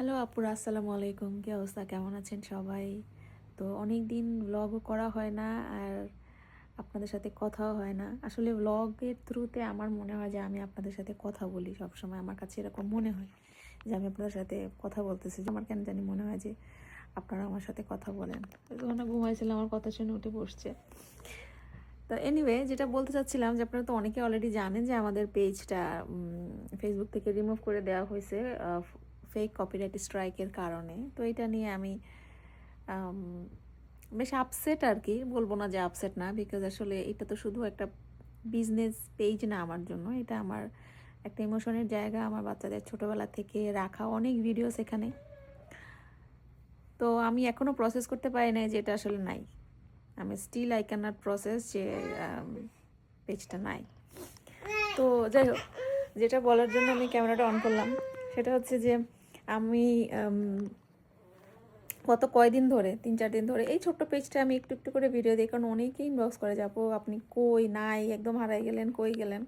Hello আপুরা, আসসালামু আলাইকুম। কি অবস্থা, কেমন আছেন সবাই? তো অনেক দিন ব্লগও করা হয় না, আর আপনাদের সাথে কথাও হয় না। আসলে ব্লগের থ্রুতে আমার মনে হয় যে আমি আপনাদের সাথে কথা বলি সবসময়। আমার কাছে এরকম মনে হয় যে আমি আপনাদের সাথে কথা বলতেছি। আমার কেন জানি মনে হয় যে আপনারা আমার সাথে কথা বলেন। যখন ঘুমাইছিলাম আমার কথা শুনে উঠে বসছে। তো এনিওয়ে, যেটা বলতে চাচ্ছিলাম যে আপনারা তো অনেকে অলরেডি জানেন যে আমাদের পেজটা ফেসবুক থেকে রিমুভ করে দেওয়া হয়েছে ফেক কপিরাইট স্ট্রাইকের কারণে। তো এটা নিয়ে আমি আম, বেশ আপসেট আর কি, বলবো না যে আপসেট না, বিকজ আসলে এটা তো শুধু একটা বিজনেস পেজ না আমার জন্য। এটা আমার একটা ইমোশনের জায়গা। আমার বাচ্চাদের ছোটোবেলা থেকে রাখা অনেক ভিডিও সেখানে। তো আমি এখনও প্রসেস করতে পারি না যে এটা আসলে নাই। আমি still I can not process যে পেজটা নাই। তো যাই হোক, যেটা বলার জন্য আমি ক্যামেরাটা অন করলাম সেটা হচ্ছে যে আমি গত কয়দিন ধরে 3-4 দিন ধরে এই ছোট্ট পেজটা আমি একটু একটু করে ভিডিও দিই, কারণ অনেকেই ইনবক্স করে যাবো আপনি কই, নাই, একদম হারাই গেলেন, কই গেলেন।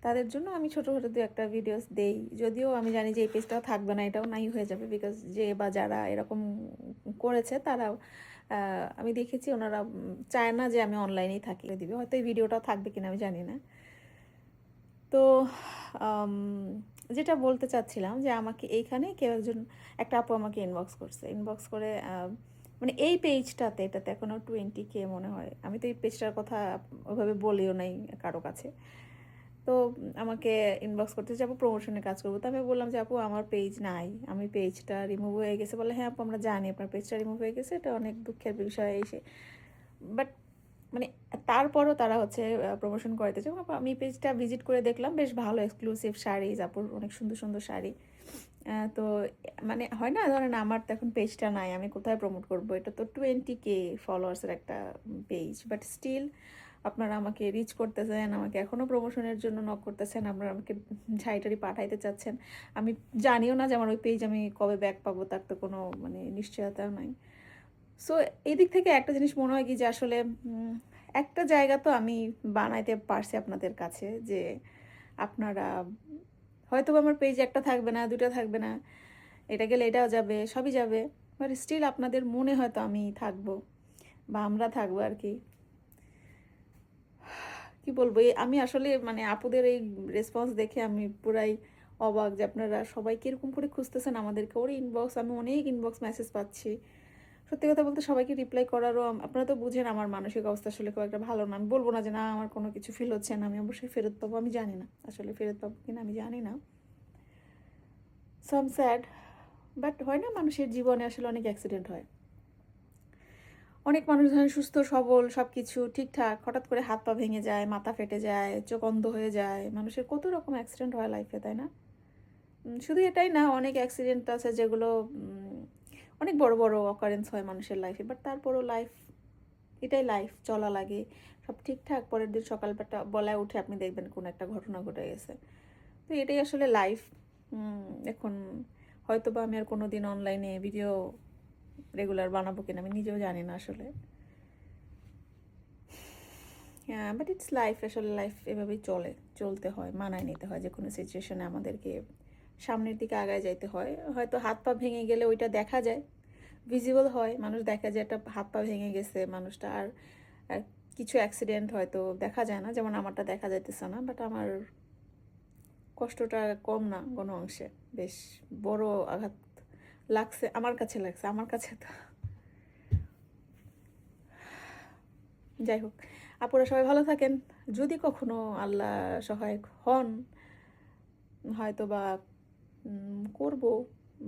তাদের জন্য আমি ছোটো ছোটো দু একটা ভিডিওস দেই, যদিও আমি জানি যে এই পেজটাও থাকবে না, এটাও নাই হয়ে যাবে, বিকজ যে বা যারা এরকম করেছে তারাও আমি দেখেছি ওনারা চায় না যে আমি অনলাইনেই থাকি দিবে। হয়তো এই ভিডিওটাও থাকবে কিনা আমি জানি না। তো আম, যেটা বলতে চাচ্ছিলাম যে আমাকে এইখানে কেউ একজন, একটা আপু আমাকে ইনবক্স করছে, ইনবক্স করে মানে এই পেজটাতে, এটাতে এখনও 20K মনে হয়। আমি তো এই পেজটার কথা ওইভাবে বলিও নাই কারো কাছে। তো আমাকে ইনবক্স করতে যাবো, প্রমোশনের কাজ করবো। তো আমি বললাম যে আপু আমার পেজ নাই, আমি পেজটা রিমুভ হয়ে গেছে। বলে হ্যাঁ আপু আমরা জানি আপনার পেজটা রিমুভ হয়ে গেছে, এটা অনেক দুঃখের বিষয় এসে। বাট মানে তারপরও তারা হচ্ছে প্রমোশন করাইতেছে। আমি পেজটা ভিজিট করে দেখলাম, বেশ ভালো এক্সক্লুসিভ শাড়ি, আপুর অনেক সুন্দর সুন্দর শাড়ি। তো মানে হয় না, ধরেন আমার তো এখন পেজটা নাই, আমি কোথায় প্রমোট করবো? এটা তো 20K ফলোয়ার্সের একটা পেজ, বাট স্টিল আপনারা আমাকে রিচ করতেছেন, আমাকে এখনও প্রমোশনের জন্য নক করতেছেন, আপনারা আমাকে ঝাইটারি পাঠাইতে চাচ্ছেন। আমি জানিও না যে আমার ওই পেজ আমি কবে ব্যাক পাবো, তার তো কোনো মানে নিশ্চয়তাও নাই। সো এই দিক থেকে একটা জিনিস মনে হয় কি যে আসলে একটা জায়গা তো আমি বানাইতে পারছি আপনাদের কাছে, যে আপনারা হয়তো আমার পেজ একটা থাকবে না, দুটা থাকবে না, এটা গেলে এটাও যাবে, সবই যাবে, বাট স্টিল আপনাদের মনে হয়তো আমি থাকবো বা আমরা থাকবো আর কি। কি বলবো, আমি আসলে মানে আপুদের এই রেসপন্স দেখে আমি পুরাই অবাক যে আপনারা সবাই কিরকম করে খুঁজতেছেন আমাদেরকে। ওর ইনবক্স, আমি অনেক ইনবক্স মেসেজ পাচ্ছি। সত্যি কথা বলতে সবাইকে রিপ্লাই করারও আপনারা তো বুঝেন আমার মানসিক অবস্থা আসলে খুব একটা ভালো না। আমি বলবো না যে না আমার কোনো কিছু ফিল হচ্ছে না, আমি অবশ্যই ফেরত পাবো। আমি জানি না আসলে ফেরত পাবো কিনা, আমি জানি না। So I am sad. But হয় না, মানুষের জীবনে আসলে অনেক অ্যাক্সিডেন্ট হয়। অনেক মানুষ ধরেন সুস্থ সবল, সব কিছু ঠিকঠাক, হঠাৎ করে হাত পা ভেঙে যায়, মাথা ফেটে যায়, চোখ অন্ধ হয়ে যায়। মানুষের কত রকম অ্যাক্সিডেন্ট হয় লাইফে, তাই না? শুধু এটাই না, অনেক অ্যাক্সিডেন্ট আছে যেগুলো অনেক বড় বড় অকারেন্স হয় মানুষের লাইফে। বাট তারপরও লাইফ, এটাই লাইফ, চলা লাগে, সব ঠিকঠাক। পরের দিন সকালবেলা বলায় উঠে আপনি দেখবেন কোন একটা ঘটনা ঘটে গেছে। তো এটাই আসলে লাইফ। এখন হয়তো বা আমি আর কোনো দিন অনলাইনে ভিডিও রেগুলার বানাবো কিনা আমি নিজেও জানি না আসলে। হ্যাঁ, বাট ইটস লাইফ। আসলে লাইফ এভাবেই চলতে হয়, মানায় নিতে হয়। যে কোনো সিচুয়েশনে আমাদেরকে সামনের দিকে আগায় যাইতে হয়। হয়তো হাত পা ভেঙে গেলে ওইটা দেখা যায়, ভিজিবল হয়, মানুষ দেখা যায় একটা হাত পা ভেঙে গেছে মানুষটা। আর কিছু অ্যাক্সিডেন্ট হয়তো দেখা যায় না, যেমন আমারটা দেখা যাইতেছে না, বাট আমার কষ্টটা কম না কোনো অংশে। বেশ বড় আঘাত লাগছে, আমার কাছে লাগছে, আমার কাছে তো। যাই হোক, আপনারা সবাই ভালো থাকেন। যদি কখনো আল্লাহ সহায়ক হন, হয়তো বা করব,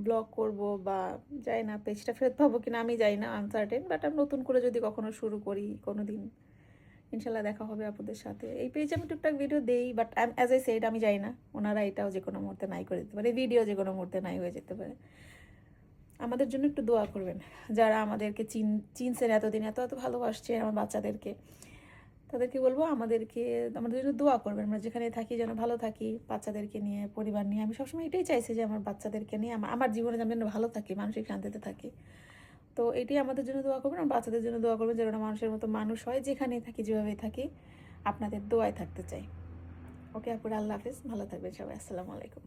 ব্লগ করব, বা যাই না পেজটা ফেরত পাবো কিনা আমি যাই না, আনসার্টেন। বাট আমি নতুন করে যদি কখনো শুরু করি কোনো দিন, ইনশাল্লাহ দেখা হবে আপনাদের সাথে। এই পেজে আমি টুকটাক ভিডিও দেই, বাট অ্যাজ আই সেড আমি যাই না, ওনারা এটাও যে কোনো মুহূর্তে নাই করে দিতে পারে, ভিডিও যে কোনো মুহূর্তে নাই হয়ে যেতে পারে। আমাদের জন্য একটু দোয়া করবেন, যারা আমাদেরকে চিনছেন এতদিন, এত এত ভালোবাসছে আমার বাচ্চাদেরকে। তাদেরকে বলবো আমাদের জন্য দোয়া করবেন। আমরা যেখানে থাকি যেন ভালো থাকি, বাচ্চাদেরকে নিয়ে, পরিবার নিয়ে। আমি সবসময় এটাই চাইছি যে আমার বাচ্চাদেরকে নিয়ে আমার জীবনে যেন ভালো থাকি, মানসিক শান্তিতে থাকি। তো এটাই আমাদের জন্য দোয়া করবেন, আমার বাচ্চাদের জন্য দোয়া করবেন, যেন মানুষের মতো মানুষ হয়, যেখানেই থাকি, যেভাবেই থাকি। আপনাদের দোয়ায় থাকতে চাই। ওকে আপুরা, আল্লাহ হাফিজ, ভালো থাকবেন সবাই, আসসালামু আলাইকুম।